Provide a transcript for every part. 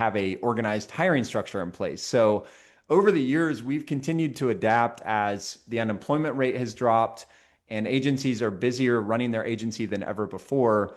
have a organized hiring structure in place. So over the years, we've continued to adapt as the unemployment rate has dropped and agencies are busier running their agency than ever before.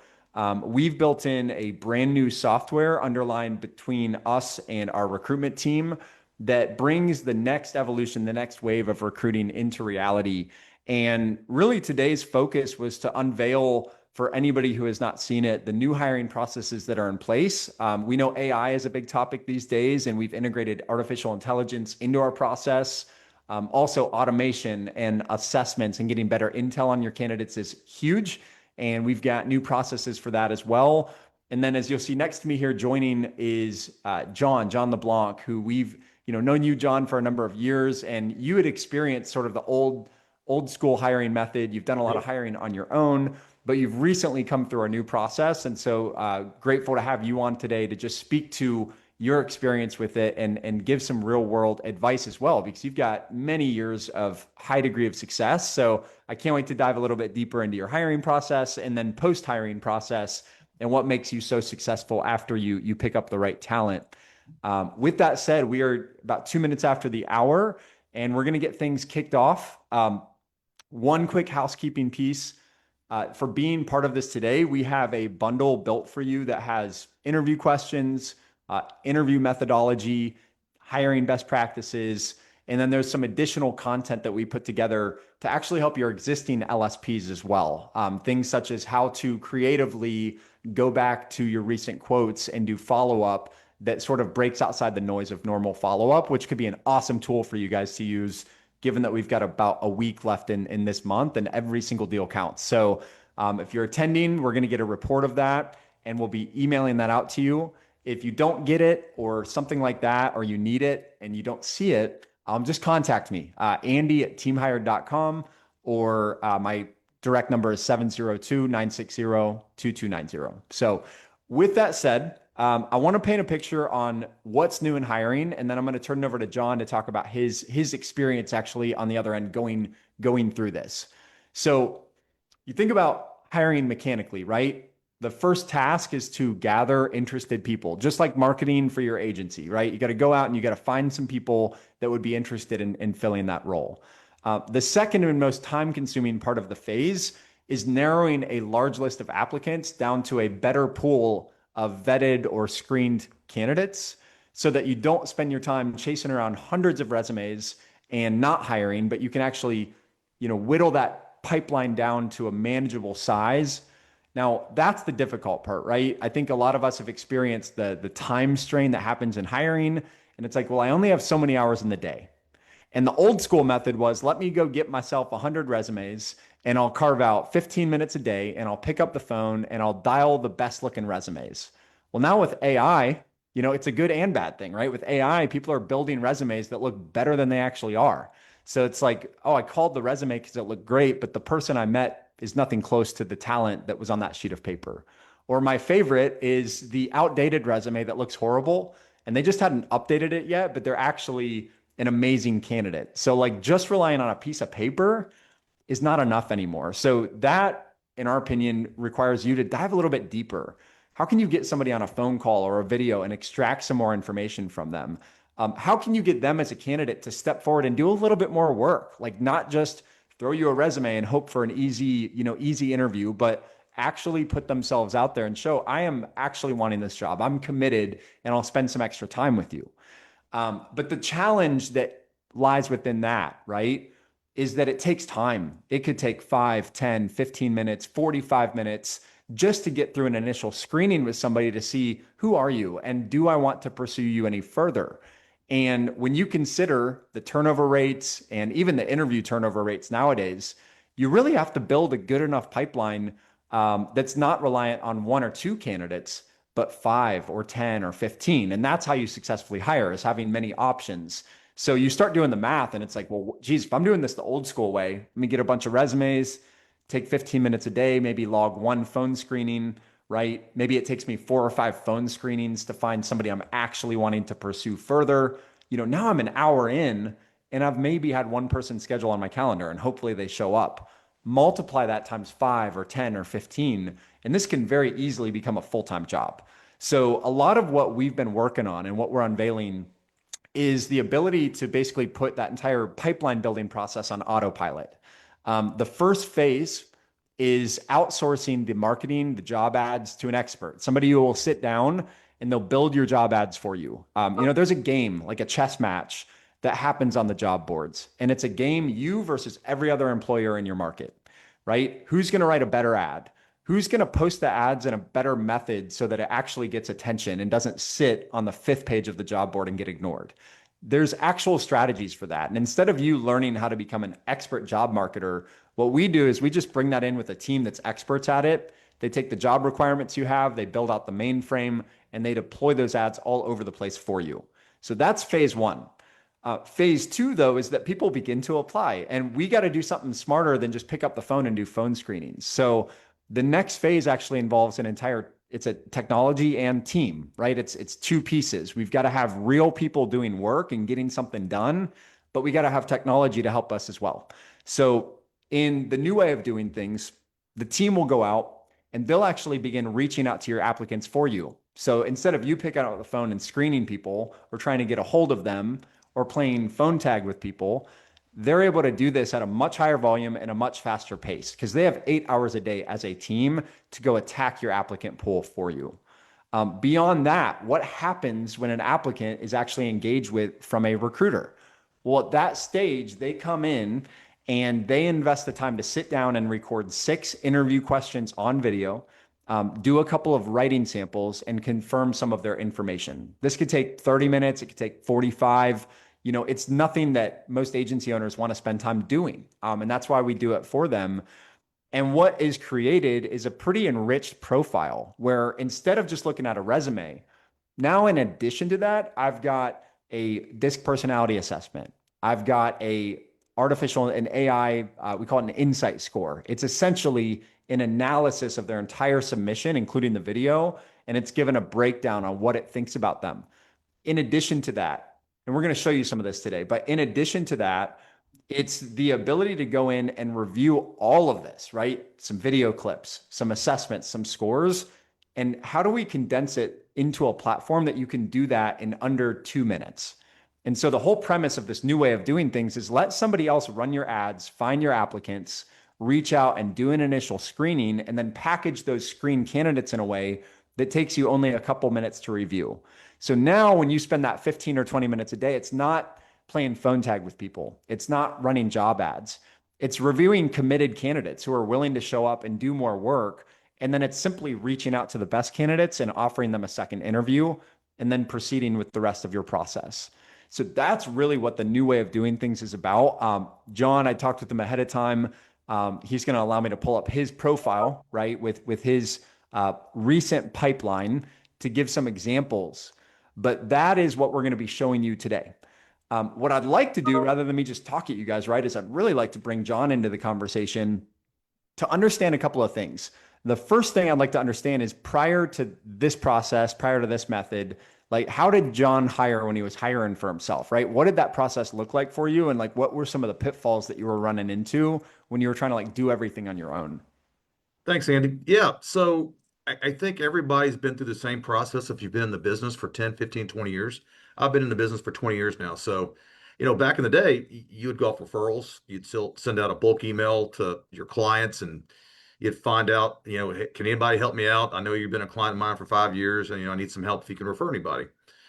We've built in a brand new software underlined between us and our recruitment team that brings the next evolution, the next wave of recruiting into reality. And really, today's focus was to unveil for anybody who has not seen it, the new hiring processes that are in place. We know AI is a big topic these days, and we've integrated artificial intelligence into our process. Also, automation and assessments and getting better intel on your candidates is huge. And we've got new processes for that as well. And then as you'll see next to me here joining is John LeBlanc, who we've known you, John, for a number of years, and you had experienced sort of the old school hiring method. You've done a lot of hiring on your own, but you've recently come through our new process. And so grateful to have you on today to just speak to your experience with it and give some real world advice as well, because you've got many years of high degree of success. So I can't wait to dive a little bit deeper into your hiring process and then post hiring process and what makes you so successful after you pick up the right talent. With that said, we are about 2 minutes after the hour and we're going to get things kicked off. One quick housekeeping piece. For being part of this today, we have a bundle built for you that has interview questions, interview methodology, hiring best practices, and then there's some additional content that we put together to actually help your existing LSPs as well. Things such as how to creatively go back to your recent quotes and do follow-up that sort of breaks outside the noise of normal follow-up, which could be an awesome tool for you guys to use, given that we've got about a week left in this month and every single deal counts. So if you're attending, we're going to get a report of that and we'll be emailing that out to you. If you don't get it or something like that, or you need it and you don't see it, just contact me, Andy@teamhired.com, or my direct number is 702-960-2290. So with that said, I want to paint a picture on what's new in hiring, and then I'm going to turn it over to John to talk about his experience actually on the other end going through this. So you think about hiring mechanically, right? The first task is to gather interested people, just like marketing for your agency, right? You got to go out and you got to find some people that would be interested in filling that role. The second and most time-consuming part of the phase is narrowing a large list of applicants down to a better pool of vetted or screened candidates so that you don't spend your time chasing around hundreds of resumes and not hiring, but you can actually, whittle that pipeline down to a manageable size. Now, that's the difficult part, right? I think a lot of us have experienced the time strain that happens in hiring. And it's like, well, I only have so many hours in the day. And the old school method was, let me go get myself 100 resumes and I'll carve out 15 minutes a day and I'll pick up the phone and I'll dial the best looking resumes. Well, now with AI, it's a good and bad thing, right? With AI, people are building resumes that look better than they actually are. So it's like, oh, I called the resume because it looked great, but the person I met is nothing close to the talent that was on that sheet of paper. Or my favorite is the outdated resume that looks horrible and they just hadn't updated it yet, but they're actually an amazing candidate. So like just relying on a piece of paper is not enough anymore. So that, in our opinion, requires you to dive a little bit deeper. How can you get somebody on a phone call or a video and extract some more information from them? How can you get them as a candidate to step forward and do a little bit more work? Like not just throw you a resume and hope for an easy interview, but actually put themselves out there and show, I am actually wanting this job. I'm committed and I'll spend some extra time with you. But the challenge that lies within that, right, is that it takes time. It could take 5, 10, 15 minutes, 45 minutes just to get through an initial screening with somebody to see, who are you and do I want to pursue you any further? And when you consider the turnover rates and even the interview turnover rates nowadays, you really have to build a good enough pipeline that's not reliant on 1 or 2 candidates, but 5 or 10 or 15. And that's how you successfully hire, is having many options. So you start doing the math and it's like, well, geez, if I'm doing this the old school way, let me get a bunch of resumes, take 15 minutes a day, maybe log 1 phone screening, right? Maybe it takes me 4 or 5 phone screenings to find somebody I'm actually wanting to pursue further. Now I'm an hour in and I've maybe had 1 person schedule on my calendar and hopefully they show up. Multiply that times 5 or 10 or 15, and this can very easily become a full-time job. So a lot of what we've been working on and what we're unveiling is the ability to basically put that entire pipeline building process on autopilot. The first phase is outsourcing the marketing, the job ads to an expert, somebody who will sit down and they'll build your job ads for you. There's a game, like a chess match, that happens on the job boards, and it's a game you versus every other employer in your market, right? Who's going to write a better ad? Who's going to post the ads in a better method so that it actually gets attention and doesn't sit on the fifth page of the job board and get ignored? There's actual strategies for that. And instead of you learning how to become an expert job marketer, what we do is we just bring that in with a team that's experts at it. They take the job requirements you have, they build out the mainframe, and they deploy those ads all over the place for you. So that's phase one. Phase two, though, is that people begin to apply, and we got to do something smarter than just pick up the phone and do phone screenings. So the next phase actually involves it's a technology and team, right? It's two pieces. We've got to have real people doing work and getting something done, but we got to have technology to help us as well. So in the new way of doing things, the team will go out and they'll actually begin reaching out to your applicants for you. So instead of you picking out the phone and screening people or trying to get a hold of them or playing phone tag with people, they're able to do this at a much higher volume and a much faster pace because they have 8 hours a day as a team to go attack your applicant pool for you. Beyond that, what happens when an applicant is actually engaged with from a recruiter? Well, at that stage, they come in and they invest the time to sit down and record 6 interview questions on video, do a couple of writing samples, and confirm some of their information. This could take 30 minutes, it could take 45. It's nothing that most agency owners want to spend time doing. And that's why we do it for them. And what is created is a pretty enriched profile where instead of just looking at a resume, now in addition to that, I've got a DISC personality assessment. I've got an AI, we call it an insight score. It's essentially an analysis of their entire submission, including the video, and it's given a breakdown on what it thinks about them. In addition to that, and we're going to show you some of this today, but in addition to that, it's the ability to go in and review all of this, right? Some video clips, some assessments, some scores, and how do we condense it into a platform that you can do that in under 2 minutes? And so the whole premise of this new way of doing things is let somebody else run your ads, find your applicants, reach out and do an initial screening, and then package those screen candidates in a way that takes you only a couple minutes to review. So now when you spend that 15 or 20 minutes a day, it's not playing phone tag with people. It's not running job ads. It's reviewing committed candidates who are willing to show up and do more work. And then it's simply reaching out to the best candidates and offering them a second interview and then proceeding with the rest of your process. So that's really what the new way of doing things is about. John, I talked with him ahead of time. He's going to allow me to pull up his profile, right, with his recent pipeline to give some examples. But that is what we're going to be showing you today. What I'd like to do, rather than me just talk at you guys, right, is I'd really like to bring John into the conversation to understand a couple of things. The first thing I'd like to understand is prior to this process, prior to this method, like how did John hire when he was hiring for himself, right? What did that process look like for you? And like, what were some of the pitfalls that you were running into when you were trying to like do everything on your own? Thanks, Andy. Yeah, so I think everybody's been through the same process if you've been in the business for 10, 15, 20 years. I've been in the business for 20 years now. So, back in the day, you would go off referrals. You'd still send out a bulk email to your clients and you'd find out, "Hey, can anybody help me out? I know you've been a client of mine for 5 years and, I need some help if you can refer anybody."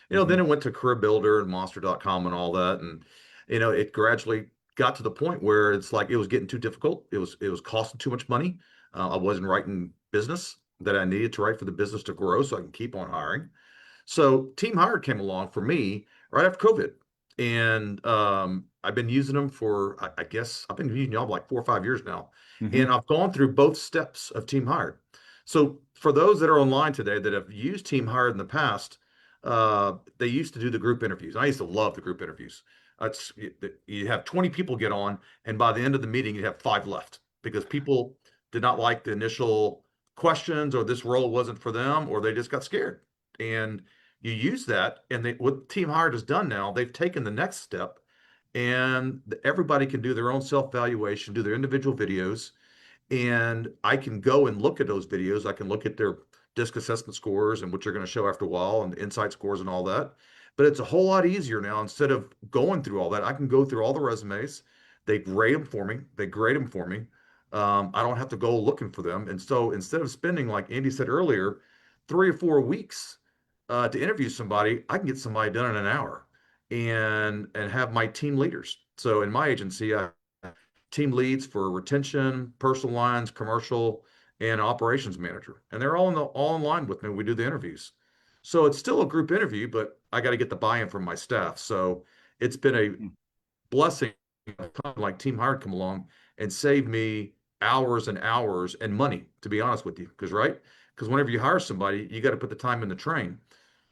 Then it went to Career Builder and Monster.com and all that. And, it gradually got to the point where it's like it was getting too difficult. It was costing too much money. I wasn't writing business that I needed to write for the business to grow so I can keep on hiring. So Team Hired came along for me right after COVID. And I've been using them for, I guess, I've been using y'all like 4 or 5 years now. Mm-hmm. And I've gone through both steps of Team Hired. So for those that are online today that have used Team Hired in the past, they used to do the group interviews. I used to love the group interviews. You have 20 people get on, and by the end of the meeting, you have 5 left because people did not like the initial questions, or this role wasn't for them, or they just got scared. And you use that, and what Team Hired has done now, they've taken the next step, and everybody can do their own self-valuation, do their individual videos, and I can go and look at those videos. I can look at their disc assessment scores and what you're going to show after a while and the insight scores and all that. But it's a whole lot easier now. Instead of going through all that, I can go through all the resumes. They grade them for me. They grade them for me. I don't have to go looking for them. And so instead of spending, like Andy said earlier, 3 or 4 weeks to interview somebody, I can get somebody done in an hour and have my team leaders. So in my agency, I have team leads for retention, personal lines, commercial, and operations manager, and they're all in line with me when we do the interviews. So it's still a group interview, but I got to get the buy-in from my staff. So it's been a blessing like Team Hired come along and save me hours and hours and money, to be honest with you. Because right, because whenever you hire somebody, you got to put the time in the train.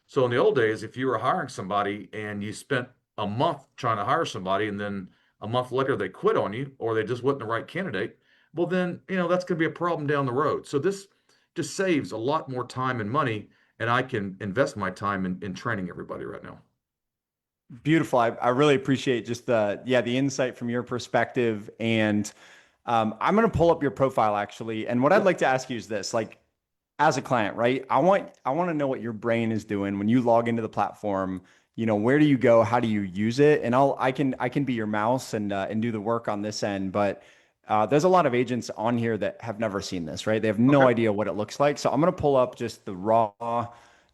So in the old days, if you were hiring somebody and you spent a month trying to hire somebody and then a month later they quit on you or they just wasn't the right candidate, well then, that's going to be a problem down the road. So this just saves a lot more time and money, and I can invest my time in training everybody right now. Beautiful. I really appreciate just the insight from your perspective. And I'm going to pull up your profile actually. And what I'd like to ask you is this, like as a client, right? I want to know what your brain is doing when you log into the platform. Where do you go? How do you use it? And I can be your mouse and do the work on this end. But there's a lot of agents on here that have never seen this, right? They have no Okay. idea what it looks like. So I'm going to pull up just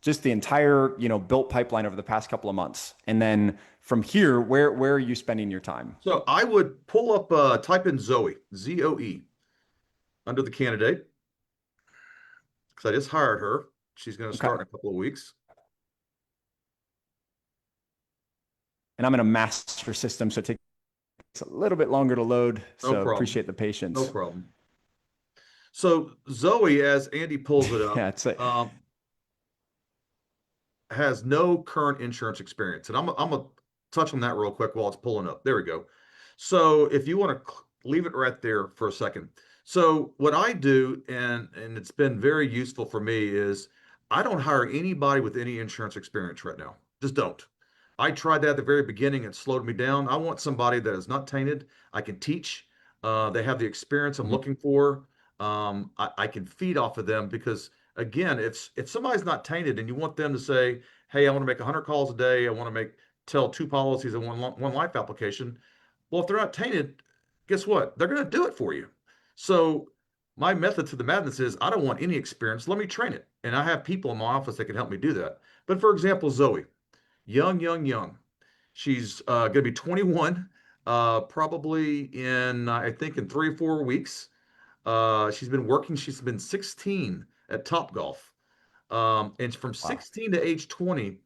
just the entire, built pipeline over the past couple of months. And then from here, where are you spending your time? So I would pull up, type in Zoe, Zoe, under the candidate, because I just hired her. She's going to Okay. start in a couple of weeks. And I'm in a master system, so it takes a little bit longer to load. No So problem. appreciate the No patience. problem. So Zoe, as Andy pulls it up, Yeah, it's like, has no current insurance experience. And I'm gonna touch on that real quick while it's pulling up. There we go. So if you want to leave it right there for a second. So what I do, and it's been very useful for me, is I don't hire anybody with any insurance experience right now. Just don't. I tried that at the very beginning. It slowed me down. I want somebody that is not tainted. I can teach. They have the experience I'm mhm. looking for. I can feed off of them because again, if somebody's not tainted and you want them to say, "Hey, I want to make 100 calls a day. I want to tell 2 policies in one life application." Well, if they're not tainted, guess what? They're going to do it for you. So my method to the madness is I don't want any experience. Let me train it, and I have people in my office that can help me do that. But for example, Zoe, young, young, young. She's going to be 21, probably I think, in 3 or 4 weeks. She's been working. She's been 16 at Topgolf, and from Wow. 16 to age 20,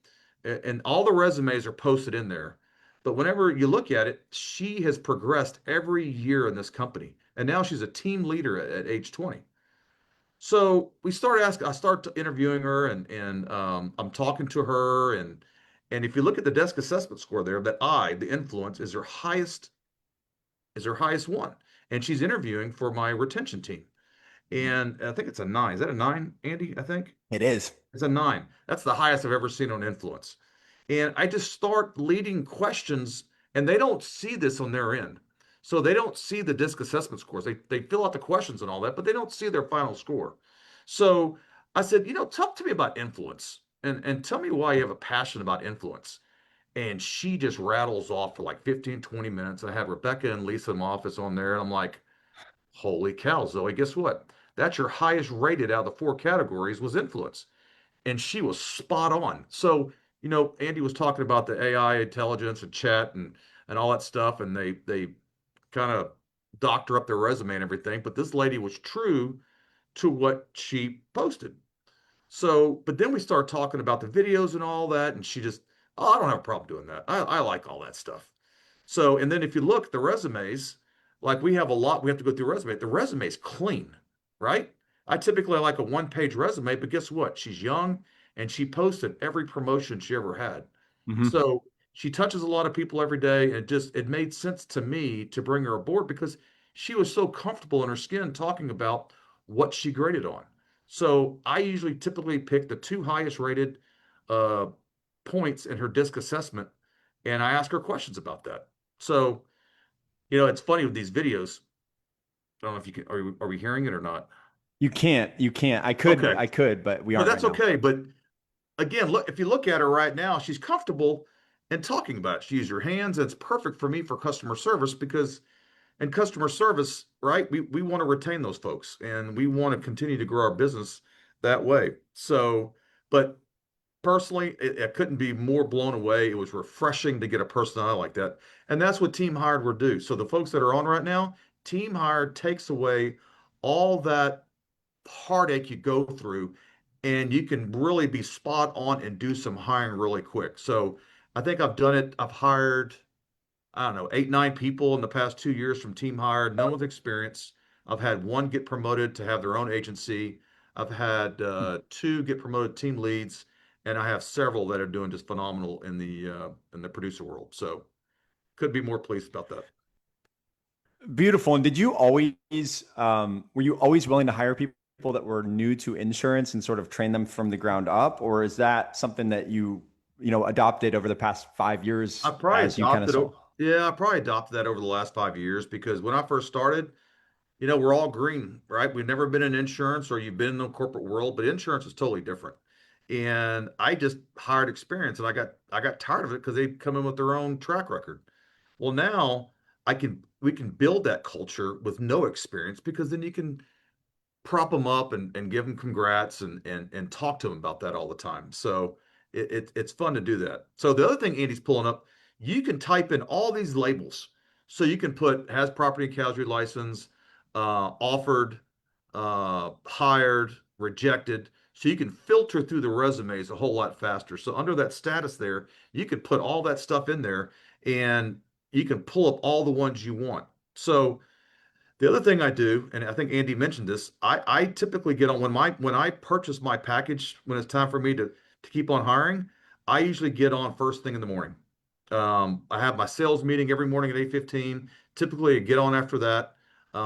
and all the resumes are posted in there. But whenever you look at it, she has progressed every year in this company, and now she's a team leader at age 20. So I start interviewing her, and I'm talking to her, and if you look at the desk assessment score there, the influence is her highest one, and she's interviewing for my retention team. And I think it's a 9. Is that a 9, Andy? I think It is. it's a 9. That's the highest I've ever seen on influence. And I just start leading questions, and they don't see this on their end. So they don't see the disc assessment scores. They fill out the questions and all that, but they don't see their final score. So I said, talk to me about influence, and tell me why you have a passion about influence. And she just rattles off for like 15, 20 minutes. I have Rebecca and Lisa in my office on there, and I'm like, holy cow, Zoe, guess what? That's your highest rated out of the 4 categories was influence. And she was spot on. So, Andy was talking about the AI intelligence and chat and all that stuff, and they kind of doctor up their resume and everything. But this lady was true to what she posted. So, but then we start talking about the videos and all that, and she just, oh, I don't have a problem doing that. I like all that stuff. So, and then if you look at the resumes, like we have to go through resume. The resume's clean, right? I typically like a 1 page resume, but guess what? She's young and she posted every promotion she ever had. Mhm. So she touches a lot of people every day. And it made sense to me to bring her aboard because she was so comfortable in her skin talking about what she graded on. So I usually typically pick the 2 highest rated uh, points in her disc assessment, and I ask her questions about that. So, it's funny with these videos. I don't know if you can, are we hearing it or not? You can't. Okay. I could, but we No, aren't right that's now. okay. But again, look, if you look at her right now, she's comfortable in talking about it. She uses her hands. It's perfect for me for customer service because in customer service, right, we want to retain those folks and we want to continue to grow our business that way. So, but personally, I couldn't be more blown away. It was refreshing to get a personality like that. And that's what Team Hired will do. So the folks that are on right now, Team Hired takes away all that heartache you go through and you can really be spot on and do some hiring really quick. So I think I've done it. I've hired, I don't know, 8, 9 people in the past 2 years from Team Hired, none with experience. I've had one get promoted to have their own agency. I've had two get promoted team leads, and I have several that are doing just phenomenal in the producer world. So could be more pleased about that. Beautiful. And did you always, were you always willing to hire people that were new to insurance and sort of train them from the ground up? Or is that something that you adopted over the past 5 years I probably as you kind of adopted, saw? yeah, I probably adopted that over the last 5 years because when I first started, we're all green, right? We've never been in insurance or you've been in the corporate world, but insurance is totally different. And I just hired experience and I got tired of it because they come in with their own track record. Well, now we can build that culture with no experience because then you can prop them up and give them congrats and talk to them about that all the time. So it's fun to do that. So the other thing Andy's pulling up, you can type in all these labels. So you can put has property and casualty license, offered, hired, rejected. So you can filter through the resumes a whole lot faster. So under that status there, you can put all that stuff in there and you can pull up all the ones you want. So the other thing I do, and I think Andy mentioned this, I typically get on when I purchase my package when it's time for me to keep on hiring, I usually get on first thing in the morning. I have my sales meeting every morning at 8:15. Typically, I get on after that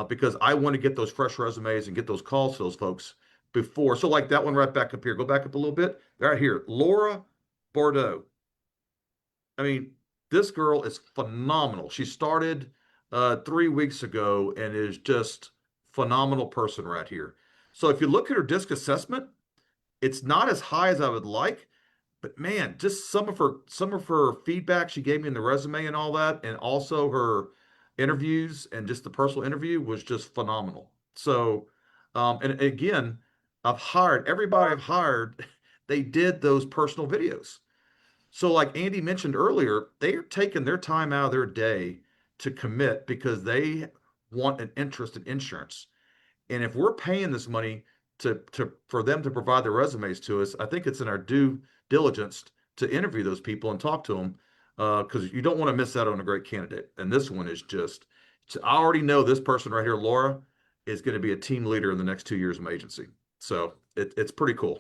because I want to get those fresh resumes and get those calls to those folks before. So like that one right back up here. Go back up a little bit. Right here, Laura Bordeaux. I mean, this girl is phenomenal. She started 3 weeks ago and is just phenomenal person right here. So if you look at her disc assessment, it's not as high as I would like, but man, just some of her feedback she gave me in the resume and all that, and also her interviews and just the personal interview was just phenomenal. So, and again, I've hired everybody I've hired, they did those personal videos. So, like Andy mentioned earlier, they are taking their time out of their day to commit because they want an interest in insurance. And if we're paying this money to for them to provide their resumes to us, I think it's in our due diligence to interview those people and talk to them because you don't want to miss out on a great candidate. And this one is just, I already know this person right here, Laura, is going to be a team leader in the next 2 years of my agency. So it's pretty cool.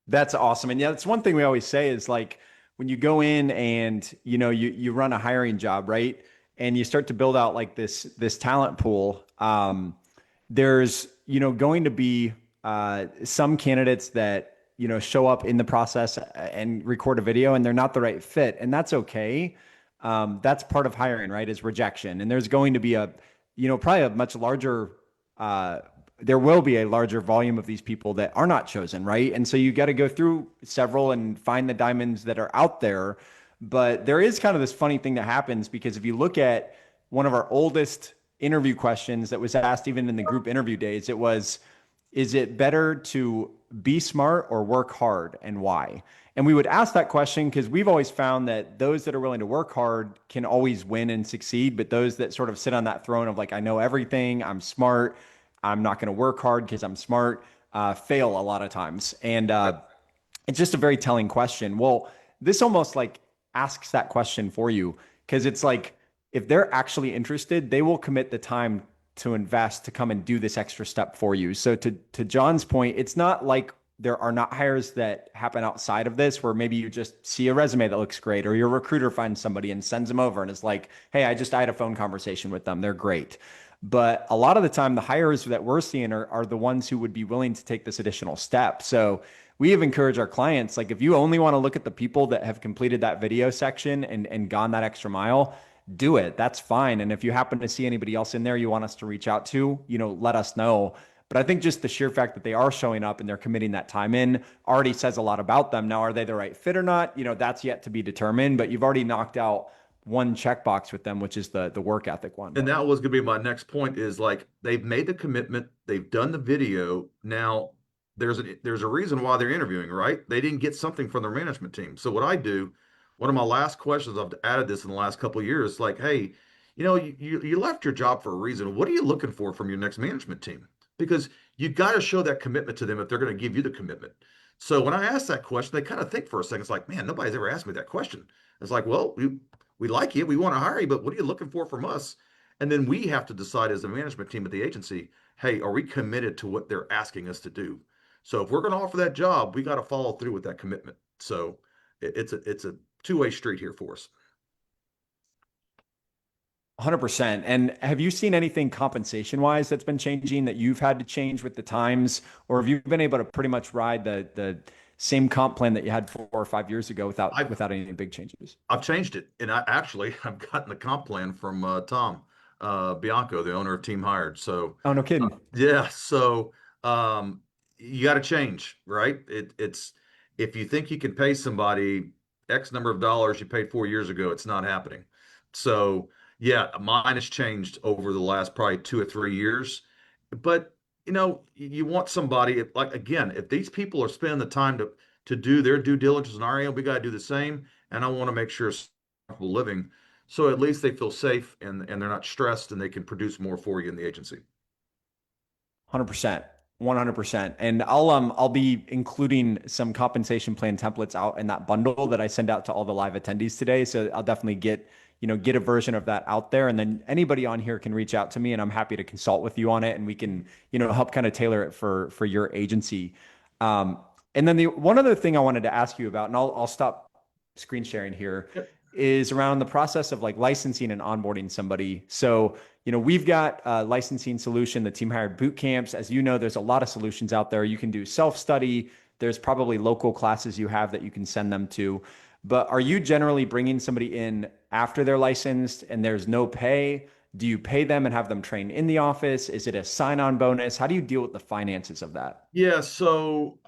That's awesome. And yeah, that's one thing we always say is like when you go in and you run a hiring job, right? And you start to build out like this talent pool. There's going to be some candidates that show up in the process and record a video and they're not the right fit, and that's okay. That's part of hiring, right? Is rejection, and there's going to be a probably a much larger there will be a larger volume of these people that are not chosen, right? And so you got to go through several and find the diamonds that are out there. But there is kind of this funny thing that happens because if you look at one of our oldest interview questions that was asked even in the group interview days, it was, is it better to be smart or work hard and why? And we would ask that question because we've always found that those that are willing to work hard can always win and succeed. But those that sort of sit on that throne of like, I know everything, I'm smart, I'm not going to work hard because I'm smart, fail a lot of times. And it's just a very telling question. Well, this almost like asks that question for you because it's like if they're actually interested, they will commit the time to invest to come and do this extra step for you. So to John's point, it's not like there are not hires that happen outside of this where maybe you just see a resume that looks great or your recruiter finds somebody and sends them over and is like, hey, I had a phone conversation with them. They're great. But a lot of the time, the hires that we're seeing are the ones who would be willing to take this additional step. So we have encouraged our clients, like if you only want to look at the people that have completed that video section and gone that extra mile, do it. That's fine. And if you happen to see anybody else in there you want us to reach out to, let us know. But I think just the sheer fact that they are showing up and they're committing that time in already says a lot about them. Now, are they the right fit or not? That's yet to be determined, but you've already knocked out one checkbox with them, which is the work ethic one. And that was going to be my next point is like they've made the commitment, they've done the video. Now there's a reason why they're interviewing, right? They didn't get something from their management team. So what I do, one of my last questions, I've added this in the last couple of years, like, hey, you left your job for a reason. What are you looking for from your next management team? Because you got to show that commitment to them if they're going to give you the commitment. So when I ask that question, they kind of think for a second. It's like, man, nobody's ever asked me that question. It's like, well, we like you, we want to hire you, but what are you looking for from us? And then we have to decide as a management team at the agency, hey, are we committed to what they're asking us to do? So if we're going to offer that job, we got to follow through with that commitment. So it's a two-way street here for us. 100%. And have you seen anything compensation wise that's been changing that you've had to change with the times, or have you been able to pretty much ride the same comp plan that you had 4 or 5 years ago without I've without any big changes? I've changed it, and I've gotten the comp plan from Tom Bianco, the owner of Team Hired. So Oh, no kidding. yeah, so um, you got to change, right? It's if you think you can pay somebody X number of dollars you paid 4 years ago, it's not happening. So yeah, mine has changed over the last probably 2 or 3 years. But you want somebody like again, if these people are spending the time to do their due diligence in our area, we got to do the same. And I want to make sure it's comfortable living, so at least they feel safe and they're not stressed and they can produce more for you in the agency. 100%. 100%. And I'll be including some compensation plan templates out in that bundle that I send out to all the live attendees today. So I'll definitely get a version of that out there. And then anybody on here can reach out to me and I'm happy to consult with you on it and we can, help kind of tailor it for your agency. And then the one other thing I wanted to ask you about, and I'll stop screen sharing here, Yep. is around the process of like licensing and onboarding somebody. So, we've got a licensing solution, the Team Hired boot camps. As you know, there's a lot of solutions out there. You can do self-study. There's probably local classes you have that you can send them to. But are you generally bringing somebody in after they're licensed and there's no pay? Do you pay them and have them train in the office? Is it a sign-on bonus? How do you deal with the finances of that? Yeah, so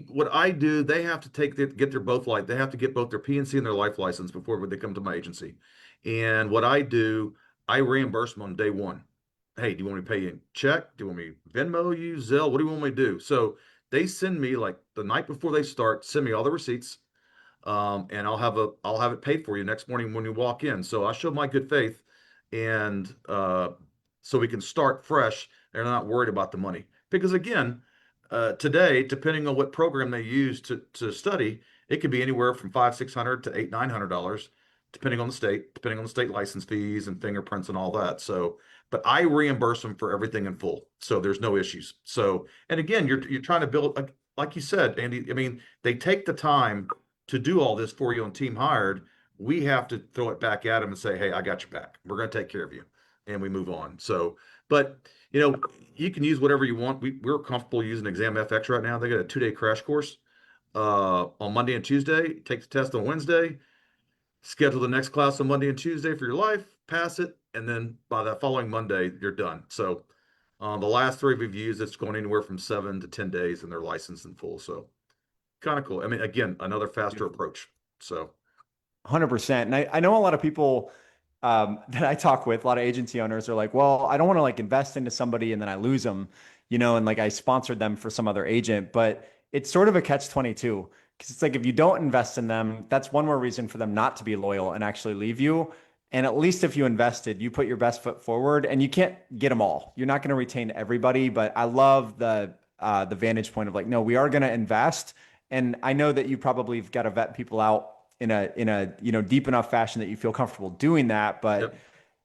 what I do, they have to get their both they have to get both their PNC and their life license before they come to my agency. And what I do, I reimburse them on day one. Hey, do you want me to pay you in check? Do you want me to Venmo you, Zelle? What do you want me to do? So they send me like the night before they start, send me all the receipts, and I'll have it paid for you next morning when you walk in. So I show my good faith, and so we can start fresh. They're not worried about the money because again, today, depending on what program they use to study, it could be anywhere from 500, 600 to 800, $900, depending on the state license fees and fingerprints and all that. So, but I reimburse them for everything in full, so there's no issues. So, and again, you're trying to build like you said, Andy. I mean, they take the time to do all this for you on Team Hired. We have to throw it back at them and say, hey, I got your back. We're going to take care of you, and we move on. So, but you can use whatever you want. We're comfortable using Exam FX right now. They got a 2-day crash course on Monday and Tuesday. Take the test on Wednesday. Schedule the next class on Monday and Tuesday for your life. Pass it, and then by that following Monday, you're done. So the last three we've used, it's going anywhere from 7 to 10 days, and they're licensed in full. So kind of cool. I mean, again, another faster approach. So 100%. And I know a lot of people that I talk with, a lot of agency owners are like, well, I don't want to like invest into somebody and then I lose them, and like I sponsored them for some other agent, but it's sort of a catch 22 because it's like, if you don't invest in them, that's one more reason for them not to be loyal and actually leave you. And at least if you invested, you put your best foot forward and you can't get them all. You're not going to retain everybody, but I love the vantage point of like, no, we are going to invest. And I know that you probably have got to vet people out in a deep enough fashion that you feel comfortable doing that, but yep.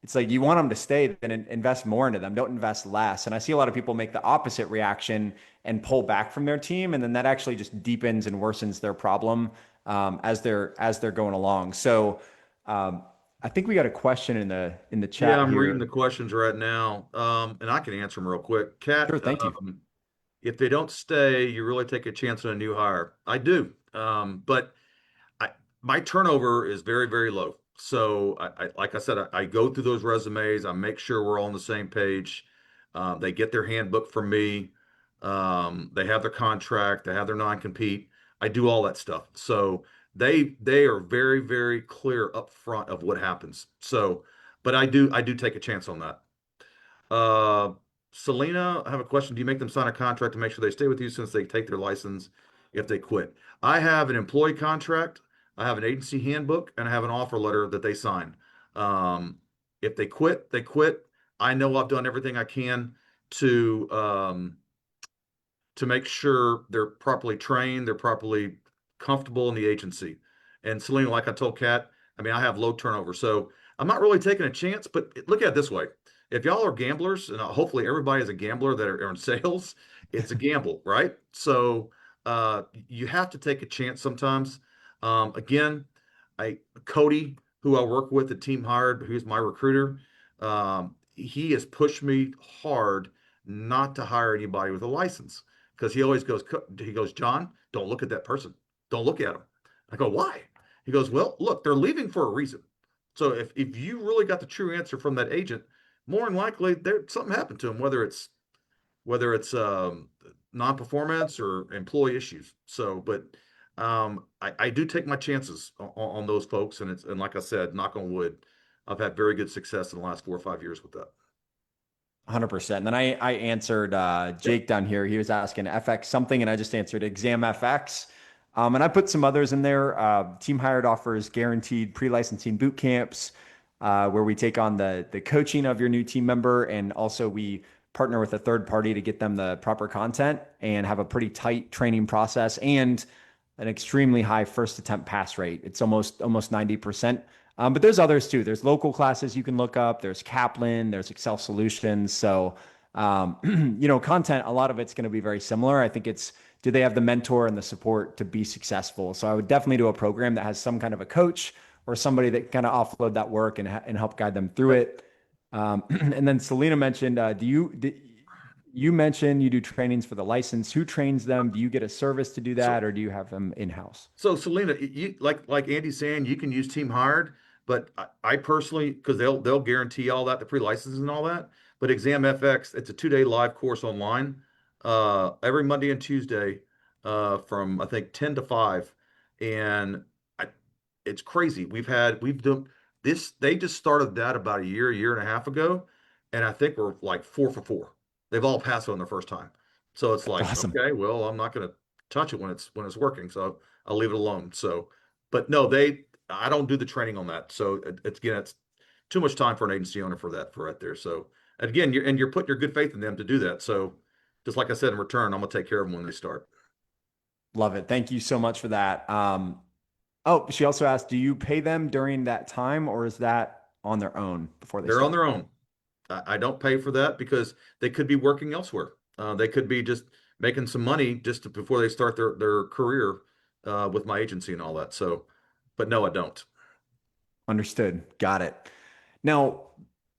it's like you want them to stay, then invest more into them. Don't invest less. And I see a lot of people make the opposite reaction and pull back from their team, and then that actually just deepens and worsens their problem as they're going along. So I think we got a question in the Yeah, chat I'm reading the here. questions right now, and I can answer them real quick. Kat, Sure, thank you. if they don't stay, you really take a chance on a new hire. I do, but I my turnover is very, very low. So like I said, I go through those resumes. I make sure we're all on the same page. They get their handbook from me. They have their contract, they have their non-compete. I do all that stuff. So they are very, very clear up front of what happens. So, but I do take a chance on that. Uh, Selena, I have a question. Do you make them sign a contract to make sure they stay with you since they take their license if they quit? I have an employee contract, I have an agency handbook, and I have an offer letter that they sign. Um, if they quit, they quit. I know I've done everything I can to um, to make sure they're properly trained, they're properly comfortable in the agency. And Selena, like I told Kat, I mean, I have low turnover, so I'm not really taking a chance. But look at it this way: if y'all are gamblers, and hopefully everybody is a gambler that are in sales, it's a gamble, right? So you have to take a chance sometimes. Again, I Cody, who I work with, the team hired, who's my recruiter, he has pushed me hard not to hire anybody with a license because he always goes, John, don't look at that person. Don't look at them. I go, why? He goes, well, look, they're leaving for a reason. So if you really got the true answer from that agent, more than likely there something happened to him, whether it's non-performance or employee issues. So, but I do take my chances on those folks, and like I said, knock on wood, I've had very good success in the last 4 or 5 years with that. 100%. And then I answered Yep. Jake down here. He was asking FX something, and I just answered Exam FX. And I put some others in there. Team Hired offers guaranteed pre-licensing boot camps, where we take on the coaching of your new team member, and also we partner with a third party to get them the proper content and have a pretty tight training process and an extremely high first attempt pass rate. It's almost 90%. But there's others too. There's local classes you can look up. There's Kaplan. There's Excel Solutions. So, content. A lot of it's going to be very similar. I think it's do they have the mentor and the support to be successful? So I would definitely do a program that has some kind of a coach or somebody that kind of offload that work and help guide them through Yep. it. And then Selena mentioned, you mentioned you do trainings for the license. Who trains them? Do you get a service to do So that, or do you have them in house? So Selena, you like Andy's saying, you can use Team Hired, but I personally, because they'll guarantee all that, the pre-licenses and all that. But Exam FX, it's a 2-day live course online, every Monday and Tuesday, from I think 10 to 5, and I, it's crazy. We've done this. They just started that about a year and a half ago, and I think we're like 4 for 4. They've all passed it on their first time. So it's That's like, awesome. okay, well, I'm not going to touch it when it's working. So I'll leave it alone. So, but no, I don't do the training on that. So it's too much time for an agency owner for right there. So and again, you're putting your good faith in them to do that. So just like I said, in return, I'm gonna take care of them when they start. Love it. Thank you so much for that. Oh, she also asked, do you pay them during that time or is that on their own before they They're on start? their own. I don't pay for that because they could be working elsewhere. They could be just making some money before they start their career with my agency and all that. So, but no, I don't. Understood. Got it. Now,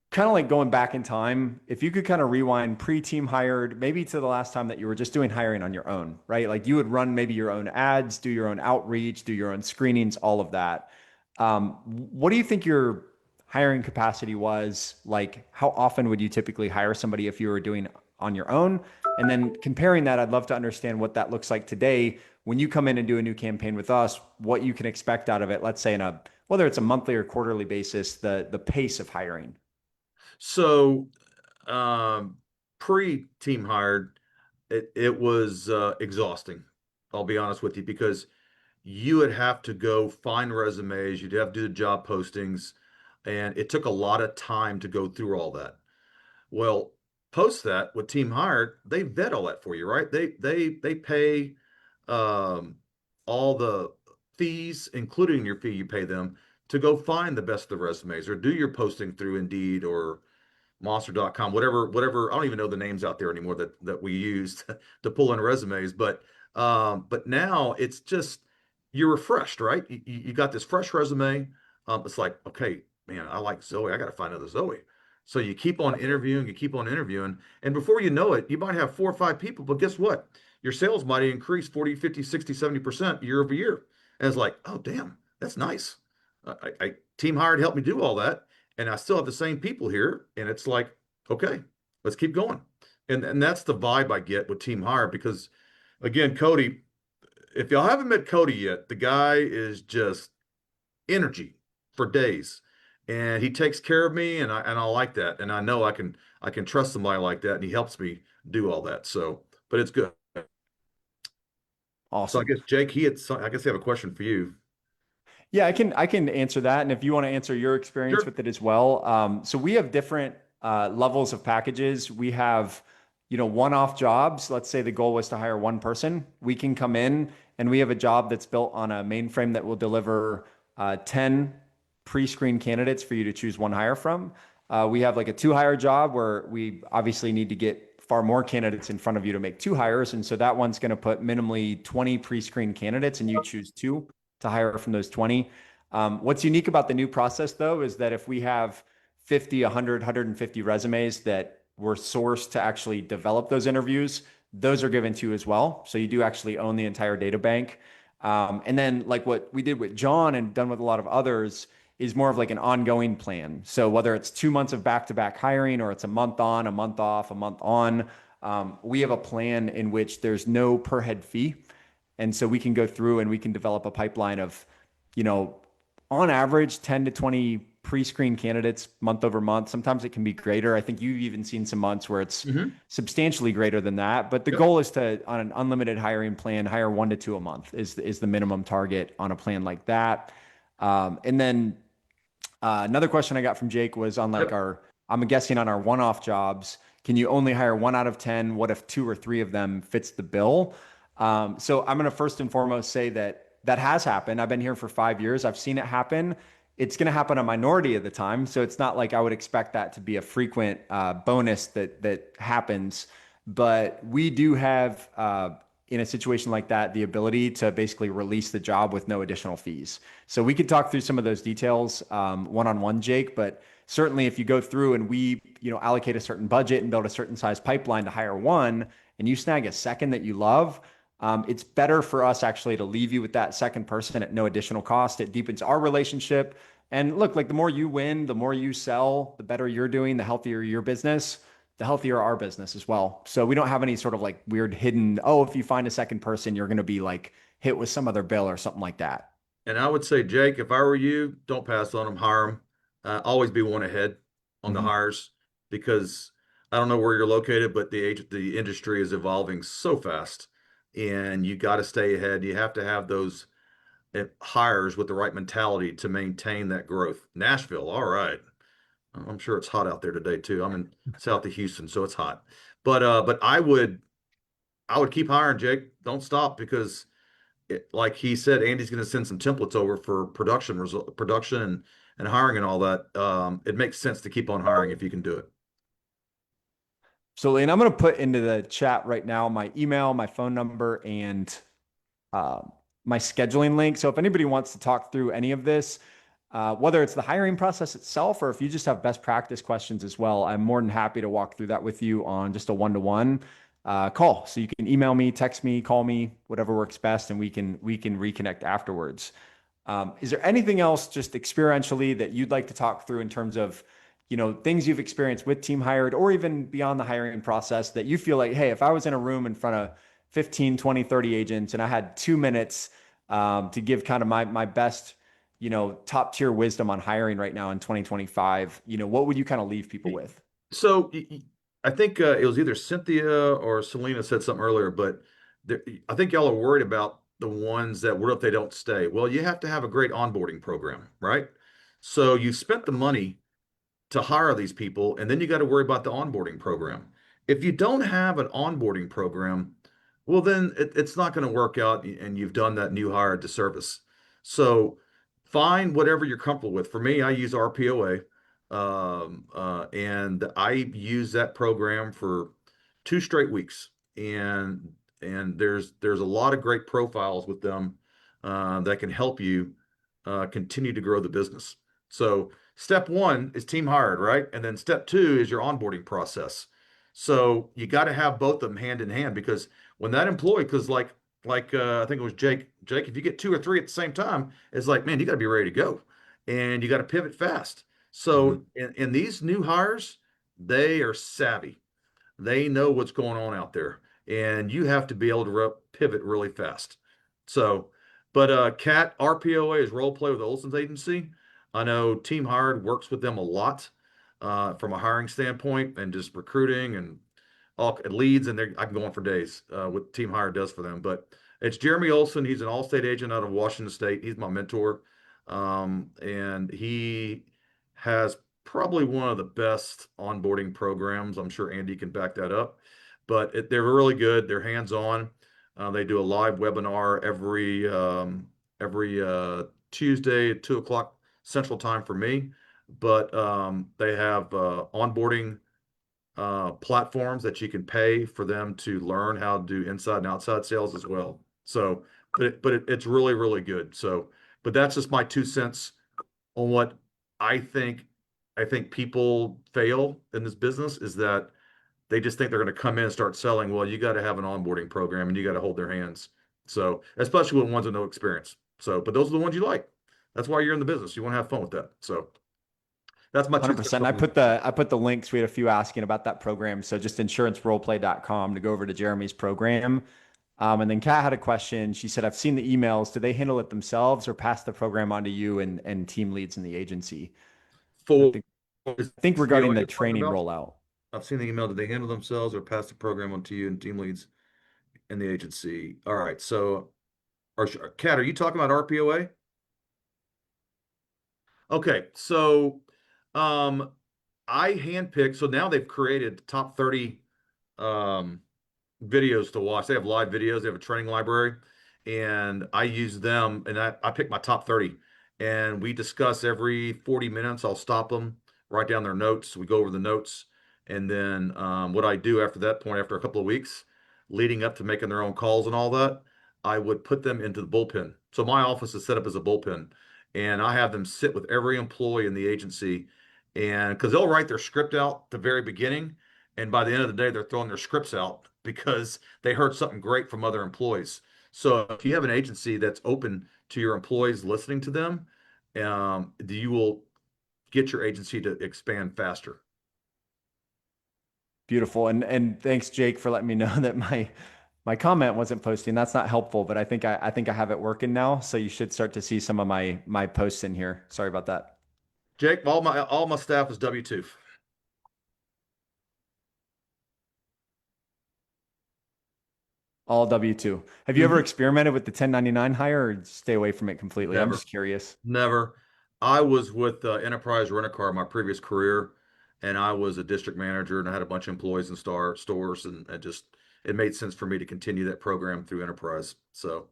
kind of like going back in time, if you could kind of rewind pre-team hired, maybe to the last time that you were just doing hiring on your own, right? Like you would run maybe your own ads, do your own outreach, do your own screenings, all of that. What do you think your hiring capacity was? Like, how often would you typically hire somebody if you were doing on your own? And then comparing that, I'd love to understand what that looks like today when you come in and do a new campaign with us, what you can expect out of it, let's say in a whether it's a monthly or quarterly basis, the pace of hiring. So, um, pre-team hired, it was exhausting. I'll be honest with you because you would have to go find resumes, you'd have to do the job postings, and it took a lot of time to go through all that. Well, post that with Team Hired, they vet all that for you, right? They pay um, all the fees, including your fee you pay them, to go find the best of the resumes or do your posting through Indeed or monster.com, whatever. I don't even know the names out there anymore that we use to pull in resumes. But now it's just you're refreshed, right? You got this fresh resume. It's like, okay, man, I like Zoe. I got to find another Zoe. So you keep on interviewing, and before you know it, you might have 4 or 5 people, but guess what? Your sales might increase 40, 50, 60, 70% year over year. And it's like, oh, damn, that's nice. Team hired helped me do all that and I still have the same people here. And it's like, okay. let's keep going. And that's the vibe I get with Team Hire because again, Cody, if y'all haven't met Cody yet, the guy is just energy for days. And he takes care of me and I like that. And I know I can trust somebody like that and he helps me do all that. So, but it's good. So I Awesome. guess Jake, he had some, I guess he have a question for you. Yeah, I can answer that, and if you want to answer your experience Sure. with it as well. So we have different levels of packages. We have, one-off jobs. Let's say the goal was to hire one person. We can come in and we have a job that's built on a mainframe that will deliver 10 pre-screened candidates for you to choose one hire from. We have like a two hire job where we obviously need to get far more candidates in front of you to make two hires. And so that one's going to put minimally 20 pre-screened candidates and you choose two to hire from those 20. What's unique about the new process, though, is that if we have 50, 100, 150 resumes that were sourced to actually develop those interviews, those are given to you as well. So you do actually own the entire data bank. And then, like what we did with John and done with a lot of others, is more of like an ongoing plan. So whether it's 2 months of back-to-back hiring or it's a month on, a month off, a month on, we have a plan in which there's no per head fee. And so we can go through and we can develop a pipeline of, you know, on average, 10 to 20 pre-screen candidates month over month. Sometimes it can be greater. I think you've even seen some months where it's Mm-hmm. substantially greater than that. But the Yep. goal is to, on an unlimited hiring plan, hire 1 to 2 a month is the minimum target on a plan like that. And then another question I got from Jake was on like Yep. our, I'm guessing on our one-off jobs, can you only hire 1 out of 10? What if 2 or 3 of them fits the bill? So I'm going to first and foremost say that that has happened. I've been here for 5 years. I've seen it happen. It's going to happen a minority of the time. So it's not like I would expect that to be a frequent bonus that happens. But we do have, in a situation like that, the ability to basically release the job with no additional fees. So we could talk through some of those details one-on-one, Jake. But certainly, if you go through and we, allocate a certain budget and build a certain size pipeline to hire one, and you snag a second that you love, it's better for us actually to leave you with that second person at no additional cost. It deepens our relationship. And look, like the more you win, the more you sell, the better you're doing, the healthier your business, the healthier our business as well. So we don't have any sort of like weird hidden, oh, if you find a second person, you're going to be like hit with some other bill or something like that. And I would say, Jake, if I were you, don't pass on them, hire them. Always be one ahead on the Mhm. hires because I don't know where you're located, but the industry is evolving so fast, and you got to stay ahead. You have to have those hires with the right mentality to maintain that growth. Nashville, all right. I'm sure it's hot out there today too. I'm in south of Houston, so it's hot. But I would keep hiring, Jake. Don't stop because like he said, Andy's going to send some templates over for production and hiring and all that. It makes sense to keep on hiring if you can do it. So, and I'm going to put into the chat right now my email, my phone number, and uh, my scheduling link. So if anybody wants to talk through any of this, whether it's the hiring process itself or if you just have best practice questions as well, I'm more than happy to walk through that with you on just a one-to-one call. So you can email me, text me, call me, whatever works best, and we can reconnect afterwards. Is there anything else just experientially that you'd like to talk through in terms of, things you've experienced with Team Hired or even beyond the hiring process that you feel like, hey, if I was in a room in front of 15, 20, 30 agents and I had 2 minutes to give kind of my best, top tier wisdom on hiring right now in 2025, what would you kind of leave people with? So I think it was either Cynthia or Selena said something earlier, but I think y'all are worried about the ones that what if they don't stay? Well, you have to have a great onboarding program, right? So you spent the money to hire these people, and then you got to worry about the onboarding program. If you don't have an onboarding program, well, then it's not going to work out, and you've done that new hire a disservice. So find whatever you're comfortable with. For me, I use RPOA, and I use that program for 2 straight weeks, and there's a lot of great profiles with them that can help you continue to grow the business. So step one is team hired, right? And then step two is your onboarding process. So you got to have both of them hand in hand because when that employee, because I think it was Jake, if you get 2 or 3 at the same time, it's like, man, you got to be ready to go, and you got to pivot fast. Mhm. So in these new hires, they are savvy. They know what's going on out there, and you have to be able to pivot really fast. So, but Cat RPOA is role play with Olson's agency. I know Team Hired works with them a lot from a hiring standpoint and just recruiting and all leads, and I can go on for days what Team Hired does for them. But it's Jeremy Olson. He's an all-state agent out of Washington State. He's my mentor, and he has probably one of the best onboarding programs. I'm sure Andy can back that up, but they're really good. They're hands-on. They do a live webinar every Tuesday at 2 o'clock Central Time for me. But they have onboarding platforms that you can pay for them to learn how to do inside and outside sales as well. So, it's really, really good. So, but that's just my 2 cents on what I think. I think people fail in this business is that they just think they're going to come in and start selling. Well, you got to have an onboarding program and you got to hold their hands. So, especially with ones with no experience. So, but those are the ones you like. That's why you're in the business. You want to have fun with that. So, that's my 2 cents. 100%. I put the links. We had a few asking about that program. So just insuranceroleplay.com to go over to Jeremy's program. And then Kat had a question. She said, I've seen the emails. Do they handle it themselves or pass the program on to you and team leads in the agency? I For think, is I think this the regarding email the you're talking training about? rollout. I've seen the email. Did they handle themselves or pass the program on to you and team leads in the agency? All right. So, Kat, are you talking about RPOA? Okay. So, um, I handpicked. So now they've created the top 30 um, videos to watch. They have live videos. They have a training library, and I use them. And I pick my top 30, and we discuss every 40 minutes. I'll stop them, write down their notes. We go over the notes, and then what I do after that point, after a couple of weeks, leading up to making their own calls and all that, I would put them into the bullpen. So my office is set up as a bullpen, and I have them sit with every employee in the agency, and because they'll write their script out at the very beginning. And by the end of the day, they're throwing their scripts out because they heard something great from other employees. So if you have an agency that's open to your employees listening to them, you will get your agency to expand faster. Beautiful. And thanks, Jake, for letting me know that my comment wasn't posting. That's not helpful, but I think I have it working now. So you should start to see some of my posts in here. Sorry about that. Jake, all my staff is W-2. All W-2. Have you ever Mhm. experimented with the 1099 hire or stay away from it completely? I'm Never, just curious. never. I was with Enterprise Rent-A-Car my previous career, and I was a district manager, and I had a bunch of employees in stores, and it made sense for me to continue that program through Enterprise. So.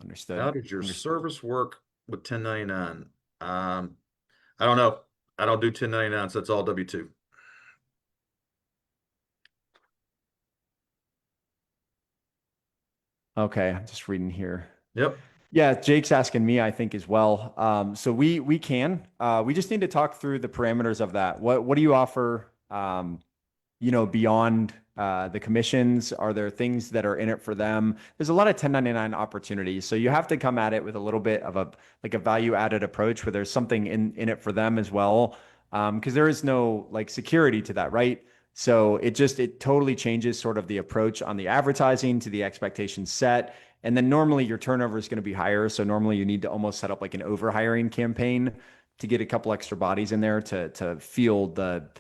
Understood. How did your Understood. service work with 1099? I don't know. I don't do 1099, so it's all W-2. Okay, I'm just reading here. Yep. Yeah, Jake's asking me, I think, as well. So we can. We just need to talk through the parameters of that. What do you offer? Beyond the commissions? Are there things that are in it for them? There's a lot of 1099 opportunities. So you have to come at it with a little bit of a value added approach where there's something in it for them as well. Because there is no like security to that, right? So it totally changes sort of the approach on the advertising to the expectation set. And then normally your turnover is going to be higher. So normally you need to almost set up like an overhiring campaign to get a couple extra bodies in there to field the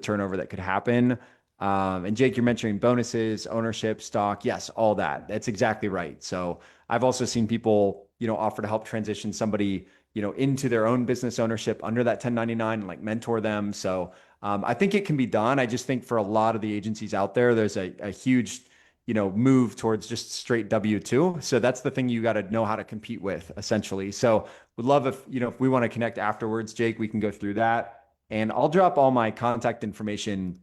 turnover that could happen. And Jake, you're mentioning bonuses, ownership, stock. Yes, all that. That's exactly right. So I've also seen people, offer to help transition somebody, into their own business ownership under that 1099 and like mentor them. So I think it can be done. I just think for a lot of the agencies out there, there's a huge, move towards just straight W-2. So that's the thing you got to know how to compete with essentially. So would love if we want to connect afterwards, Jake, we can go through that. And I'll drop all my contact information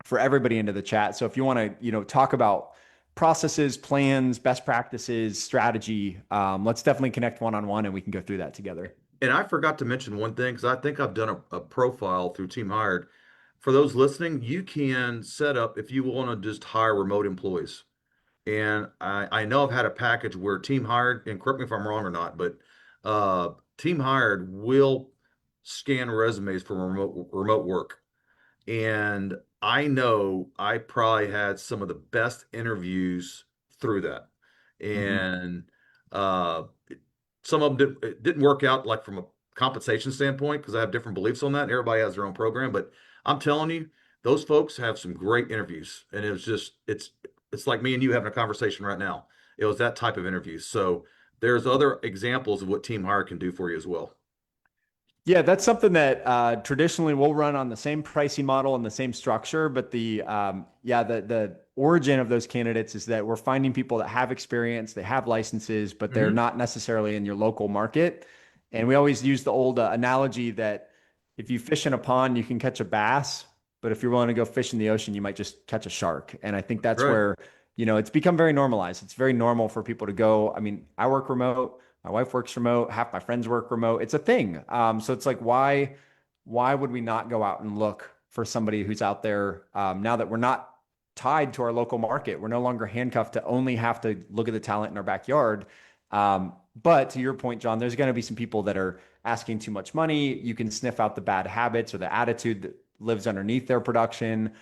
for everybody into the chat. So if you want to, talk about processes, plans, best practices, strategy, let's definitely connect one-on-one and we can go through that together. And I forgot to mention one thing because I think I've done a profile through Team Hired. For those listening, you can set up if you want to just hire remote employees. And I know I've had a package where Team Hired, and correct me if I'm wrong or not, but Team Hired will scan resumes for remote work. And I know I probably had some of the best interviews through that. Mhm. And uh, some of them it didn't work out like from a compensation standpoint because I have different beliefs on that. Everybody has their own program, but I'm telling you, those folks have some great interviews. And it was just it's like me and you having a conversation right now. It was that type of interview. So there's other examples of what Team Hire can do for you as well. Yeah, that's something that traditionally we'll run on the same pricing model and the same structure, but the origin of those candidates is that we're finding people that have experience, they have licenses, but they're Hmm. not necessarily in your local market. And we always use the old analogy that if you fish in a pond, you can catch a bass, but if you're willing to go fish in the ocean, you might just catch a shark. And I think that's Right. where, it's become very normalized. It's very normal for people to go. I mean, I work remote. My wife works remote. Half my friends work remote. It's a thing. So it's like, why would we not go out and look for somebody who's out there now that we're not tied to our local market? We're no longer handcuffed to only have to look at the talent in our backyard. But to your point, John, there's going to be some people that are asking too much money. You can sniff out the bad habits or the attitude that lives underneath their production.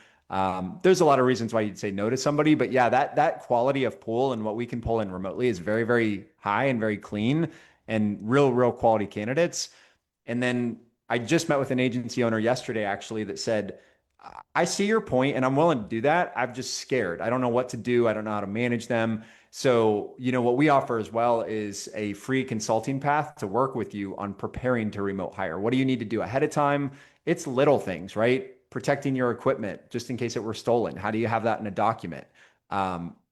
There's a lot of reasons why you'd say no to somebody, but yeah, that quality of pull and what we can pull in remotely is very, very high and very clean and real quality candidates. And then I just met with an agency owner yesterday actually that said, I see your point and I'm willing to do that. I'm just scared. I don't know what to do. I don't know how to manage them. So, what we offer as well is a free consulting path to work with you on preparing to remote hire. What do you need to do ahead of time? It's little things, right? Protecting your equipment just in case it were stolen. How do you have that in a document?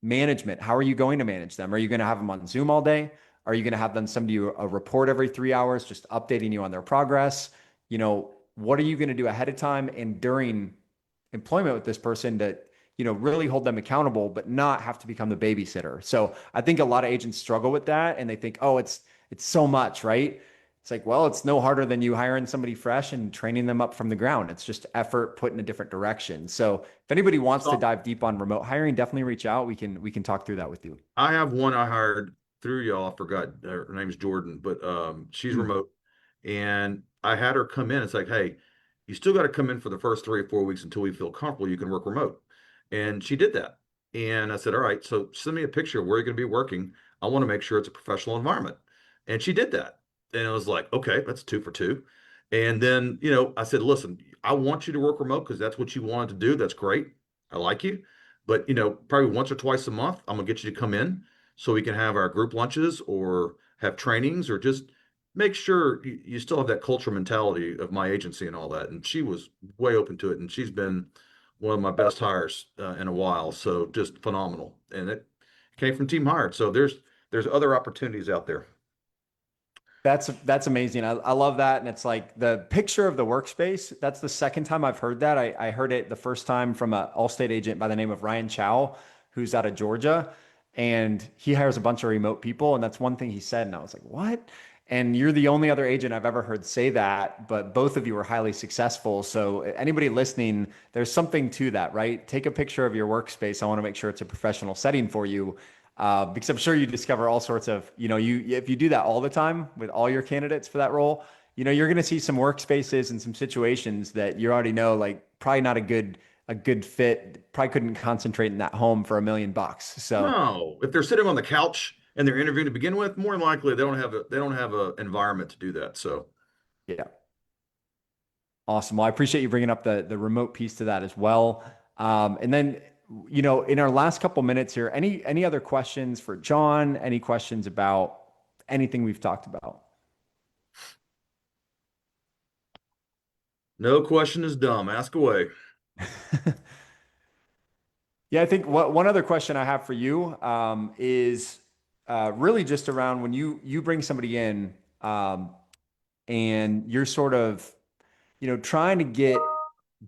Management. How are you going to manage them? Are you going to have them on Zoom all day? Are you going to have them send you a report every 3 hours, just updating you on their progress? What are you going to do ahead of time and during employment with this person to, really hold them accountable, but not have to become the babysitter? So I think a lot of agents struggle with that and they think, oh, it's so much, right? It's like, well, it's no harder than you hiring somebody fresh and training them up from the ground. It's just effort put in a different direction. So if anybody wants to So dive deep on remote hiring, definitely reach out. We can talk through that with you. I have one I hired through y'all. I forgot her name's Jordan, but she's Hmm. remote, and I had her come in. It's like, hey, you still got to come in for the first 3 or 4 weeks until we feel comfortable you can work remote. And she did that. And I said, all right, so send me a picture of where you're going to be working. I want to make sure it's a professional environment. And she did that. And it was like, okay, that's 2 for 2. And then, I said, listen, I want you to work remote because that's what you wanted to do. That's great. I like you. But probably once or twice a month, I'm gonna get you to come in so we can have our group lunches or have trainings or just make sure you still have that cultural mentality of my agency and all that. And she was way open to it, and she's been one of my best hires in a while. So just phenomenal, and it came from Team Hired. So there's other opportunities out there. That's amazing. I love that. And it's like the picture of the workspace. That's the second time I've heard that. I heard it the first time from an Allstate agent by the name of Ryan Chow, who's out of Georgia. And he hires a bunch of remote people. And that's one thing he said. And I was like, what? And you're the only other agent I've ever heard say that, but both of you are highly successful. So anybody listening, there's something to that, right? Take a picture of your workspace. I want to make sure it's a professional setting for you, because I'm sure you discover all sorts of, if you do that all the time with all your candidates for that role, you're going to see some workspaces and some situations that you already know, like probably not a good fit, probably couldn't concentrate in that home for $1 million. So No, if they're sitting on the couch and they're interviewing to begin with, more than likely they don't have a environment to do that. So yeah, awesome. Well, I appreciate you bringing up the remote piece to that as well. And then, in our last couple minutes here, any other questions for John? Any questions about anything we've talked about? no question is dumb. Ask away. Yeah, I think one other question I have for you is really just around when you bring somebody in and you're sort of trying to get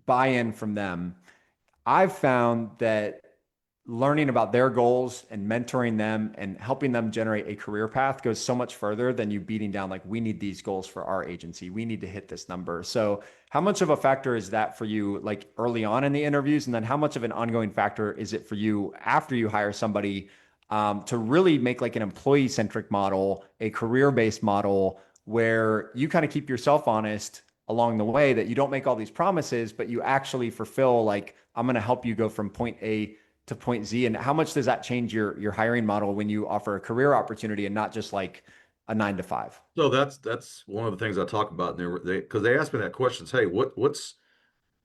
buy-in from them. I've found that learning about their goals and mentoring them and helping them generate a career path goes so much further than you beating down like we need these goals for our agency. We need to hit this number. So how much of a factor is that for you like early on in the interviews? And then how much of an ongoing factor is it for you after you hire somebody to really make like an employee centric model, a career based model where you kind of keep yourself honest, along the way, that you don't make all these promises, but you actually fulfill, like, I'm going to help you go from point A to point Z. And how much does that change your hiring model when you offer a career opportunity and not just like a 9 to 5? So that's one of the things I talk about. And they because they asked me that questions. Hey, what's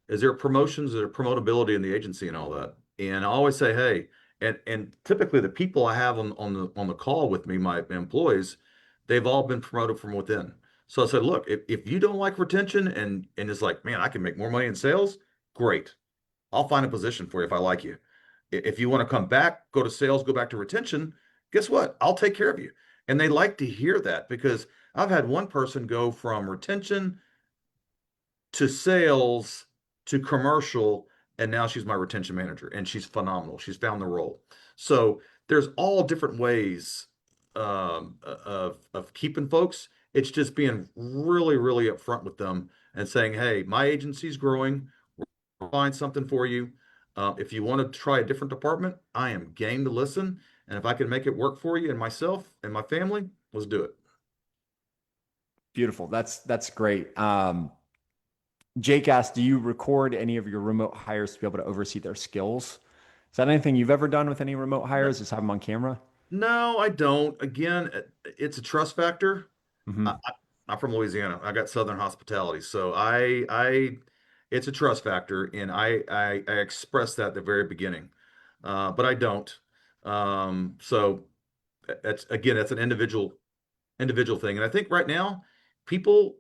is there promotions, is there promotability in the agency and all that? And I always say, hey, and typically the people I have on the call with me, my employees, they've all been promoted from within. So I said, look, if you don't like retention and it's like, man, I can make more money in sales, great. I'll find a position for you if I like you. If you want to come back, go to sales, go back to retention, guess what? I'll take care of you. And they like to hear that because I've had one person go from retention to sales to commercial, and now she's my retention manager, and she's phenomenal. She's found the role. So there's all different ways of keeping folks. It's just being really, really upfront with them and saying, "Hey, my agency's growing. We'll find something for you. If you want to try a different department, I am game to listen. And if I can make it work for you and myself and my family, let's do it." Beautiful. That's great. Jake asked, do you record any of your remote hires to be able to oversee their skills? Is that anything you've ever done with any remote hires? Just have them on camera? No, I don't. Again, it's a trust factor. I, Hmm. I, I'm from Louisiana. I got Southern hospitality, so it's a trust factor, and I expressed that at the very beginning, but I don't. So that's again, that's an individual thing, and I think right now, people,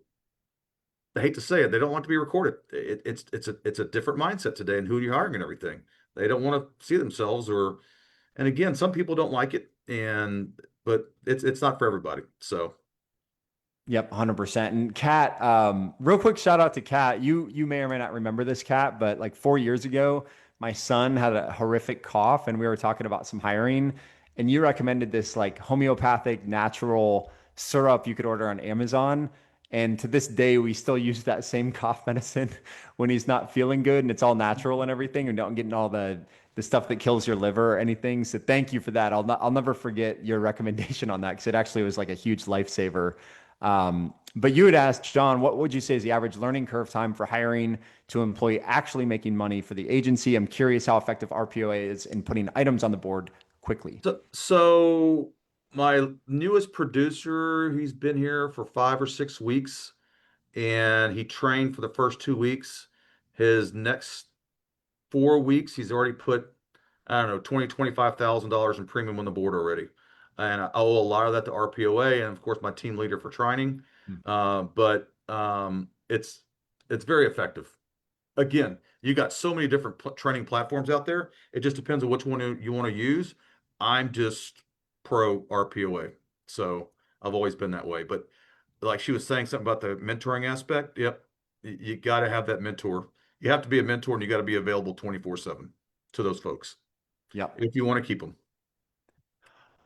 I hate to say it, they don't want to be recorded. It's a different mindset today, and who you're hiring and everything. They don't want to see themselves, and again, some people don't like it, but it's not for everybody. So. Yep, 100%. And Kat, real quick shout out to Kat. You may or may not remember this, Kat, but like 4 years ago, my son had a horrific cough and we were talking about some hiring, and you recommended this like homeopathic natural syrup you could order on Amazon. And to this day, we still use that same cough medicine when he's not feeling good, and it's all natural and everything, and don't get all the stuff that kills your liver or anything. So thank you for that. I'll never forget your recommendation on that, because it actually was like a huge lifesaver. But you had asked, John, what would you say is the average learning curve time for hiring to an employee actually making money for the agency? I'm curious how effective RPOA is in putting items on the board quickly. So my newest producer, he's been here for 5 or 6 weeks, and he trained for the first 2 weeks. His next 4 weeks, he's already put, I don't know, $25,000 in premium on the board already. And I owe a lot of that to RPOA and of course my team leader for training. But it's very effective. Again, you got so many different training platforms out there. It just depends on which one you want to use. I'm just pro RPOA. So I've always been that way. But like she was saying something about the mentoring aspect. Yep. You got to have that mentor. You have to be a mentor and you got to be available 24/7 to those folks Yep. if you want to keep them.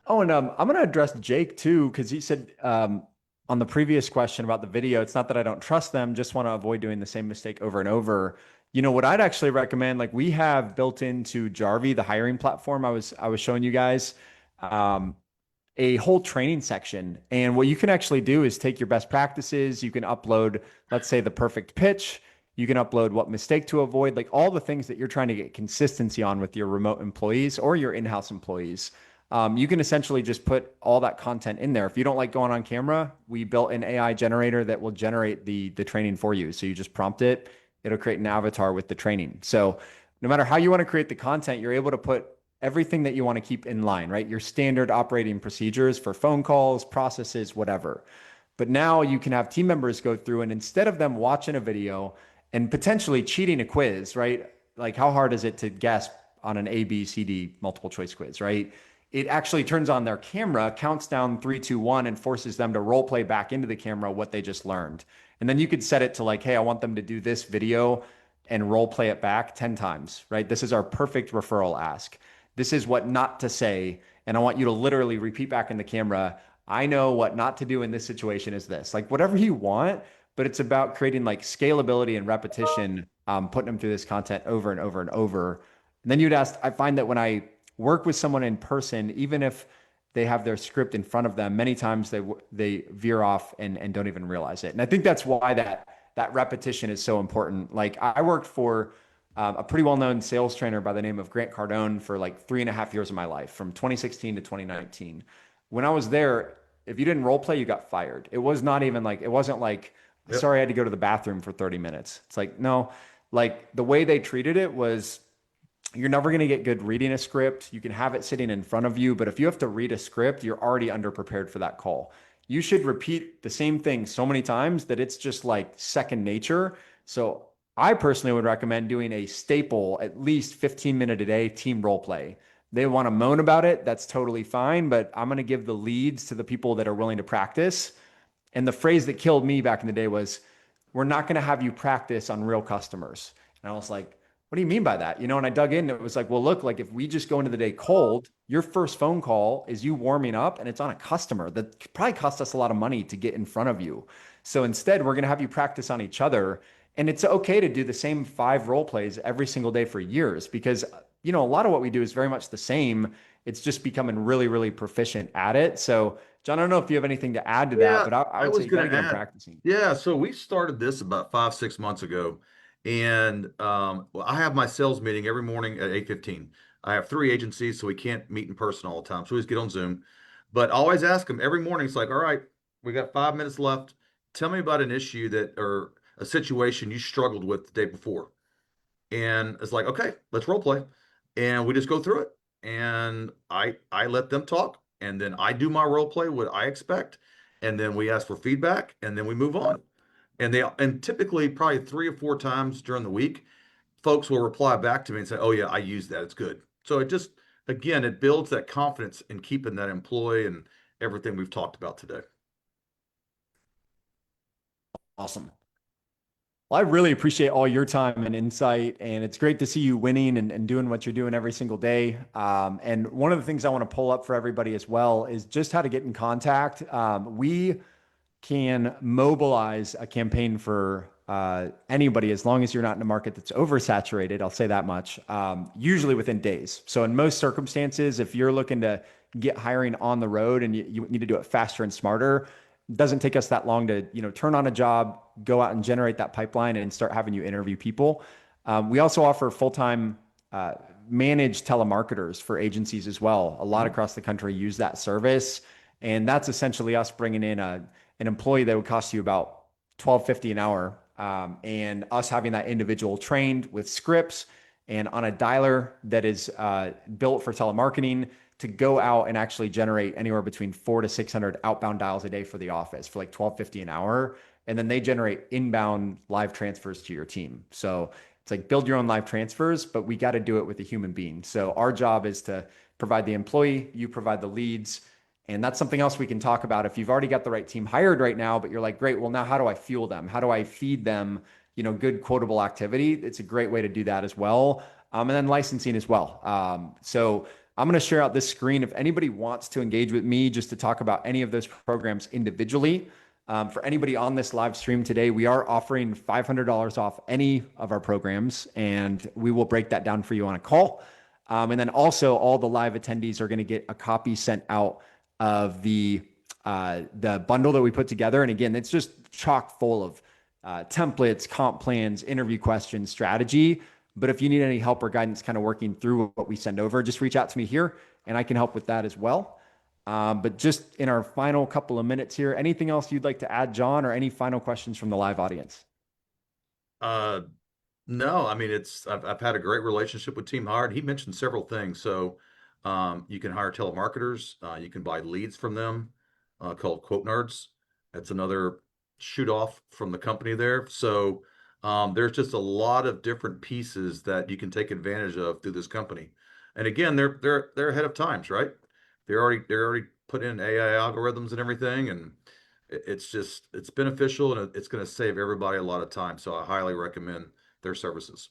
Oh, and I'm going to address Jake too, because he said on the previous question about the video, it's not that I don't trust them, just want to avoid doing the same mistake over and over. You know what I'd actually recommend, like we have built into Jarvee, the hiring platform I was showing you guys, um, a whole training section. And what you can actually do is take your best practices. You can upload, let's say, the perfect pitch. You can upload what mistake to avoid, like all the things that you're trying to get consistency on with your remote employees or your in-house employees. You can essentially just put all that content in there. If you don't like going on camera, we built an AI generator that will generate the training for you. So you just prompt it, it'll create an avatar with the training. So no matter how you want to create the content, you're able to put everything that you want to keep in line, right? Your standard operating procedures for phone calls, processes, whatever. But now you can have team members go through, and instead of them watching a video and potentially cheating a quiz, right? Like how hard is it to guess on an A, B, C, D multiple choice quiz, right? It actually turns on their camera, counts down 3, 2, 1, and forces them to role play back into the camera what they just learned. And then you could set it to like, hey, I want them to do this video and role play it back 10 times, right? This is our perfect referral ask. This is what not to say. And I want you to literally repeat back in the camera. I know what not to do in this situation is this, like whatever you want, but it's about creating like scalability and repetition, putting them through this content over and over and over. And then you'd ask, I find that when I work with someone in person, even if they have their script in front of them, many times they veer off and don't even realize it. And I think that's why that repetition is so important. Like I worked for a pretty well-known sales trainer by the name of Grant Cardone for like 3.5 years of my life, from 2016 to 2019. When I was there, if you didn't role play, you got fired. It was not even like, it wasn't like, Yep. sorry, I had to go to the bathroom for 30 minutes. It's like, no, like the way they treated it was, you're never going to get good reading a script. You can have it sitting in front of you, but if you have to read a script, you're already underprepared for that call. You should repeat the same thing so many times that it's just like second nature. So I personally would recommend doing a staple, at least 15-minute a day team role play. They want to moan about it. That's totally fine, but I'm going to give the leads to the people that are willing to practice. And the phrase that killed me back in the day was, we're not going to have you practice on real customers. And I was like, what do you mean by that? You know, and I dug in, it was like, well, look, like if we just go into the day cold, your first phone call is you warming up and it's on a customer that probably cost us a lot of money to get in front of you. So instead, we're going to have you practice on each other. And it's okay to do the same 5 role plays every single day for years, because, you know, a lot of what we do is very much the same. It's just becoming really, really proficient at it. So, John, I don't know if you have anything to add to that, Yeah, but I I would say was you got going to to get them add. practicing. Yeah, so we started this about 5, 6 months ago, and well, I have my sales meeting every morning at 8:15. I have 3 agencies, so we can't meet in person all the time, so we just get on Zoom. But I always ask them every morning. It's like, all right, we got 5 minutes left. Tell me about an issue that or a situation you struggled with the day before. And it's like, okay, let's role play. And we just go through it. And I let them talk. And then I do my role play, what I expect. And then we ask for feedback and then we move on. And typically probably 3 or 4 times during the week, folks will reply back to me and say, oh yeah, I use that. It's good. So it just again, it builds that confidence in keeping that employee and everything we've talked about today. Awesome. Well, I really appreciate all your time and insight, and it's great to see you winning and doing what you're doing every single day. And one of the things I want to pull up for everybody as well is just how to get in contact. We can mobilize a campaign for anybody as long as you're not in a market that's oversaturated. I'll say that much. Usually within days. So in most circumstances, if you're looking to get hiring on the road and you need to do it faster and smarter, it doesn't take us that long to turn on a job, go out and generate that pipeline, and start having you interview people. We also offer full-time managed telemarketers for agencies as well. A lot Mhm. across the country use that service, and that's essentially us bringing in an employee that would cost you about 12.50 an hour, and us having that individual trained with scripts and on a dialer that is built for telemarketing to go out and actually generate anywhere between 400 to 600 outbound dials a day for the office for like 12.50 an hour. And then they generate inbound live transfers to your team. So it's like build your own live transfers, but we got to do it with a human being. So our job is to provide the employee, you provide the leads. And that's something else we can talk about. If you've already got the right team hired right now, but you're like, great, well, now how do I fuel them? How do I feed them, good quotable activity? It's a great way to do that as well. And then licensing as well. So I'm going to share out this screen. If anybody wants to engage with me just to talk about any of those programs individually, for anybody on this live stream today, we are offering $500 off any of our programs, and we will break that down for you on a call. And then also all the live attendees are going to get a copy sent out of the bundle that we put together. And again, it's just chock full of templates, comp plans, interview questions, strategy. But if you need any help or guidance kind of working through what we send over, just reach out to me here and I can help with that as well. But just in our final couple of minutes here, anything else you'd like to add, John, or any final questions from the live audience? Uh, no, I mean I've had a great relationship with Team Hired. He mentioned several things. So you can hire telemarketers, you can buy leads from them, called Quote Nerds. That's another shoot off from the company there. So there's just a lot of different pieces that you can take advantage of through this company. And again, they're ahead of times, right? They're already putting in AI algorithms and everything, and it's beneficial and it's going to save everybody a lot of time. So I highly recommend their services.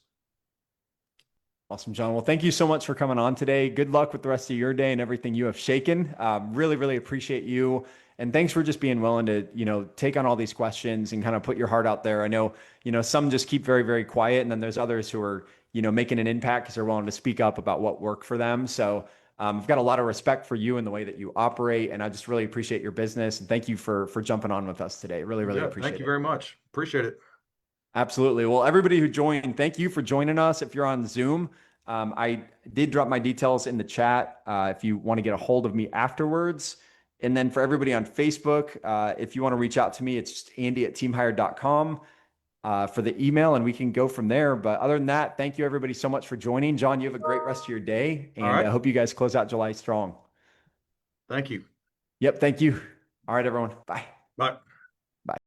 Awesome, John. Well, thank you so much for coming on today. Good luck with the rest of your day and everything you have shaken. Really, really appreciate you. And thanks for just being willing to, take on all these questions and kind of put your heart out there. I know, some just keep very, very quiet. And then there's others who are, making an impact because they're willing to speak up about what worked for them. So I've got a lot of respect for you and the way that you operate. And I just really appreciate your business. And thank you for jumping on with us today. Really, really Yeah, thank appreciate you it. very much. Appreciate it. Absolutely. Well, everybody who joined, thank you for joining us. If you're on Zoom, I did drop my details in the chat if you want to get a hold of me afterwards. And then for everybody on Facebook, if you want to reach out to me, it's just andy@teamhire.com for the email, and we can go from there. But other than that, thank you everybody so much for joining. John, you have a great rest of your day, All and I right. hope you guys close out July strong. Thank you. Yep. Thank you. All right, everyone. Bye. Bye.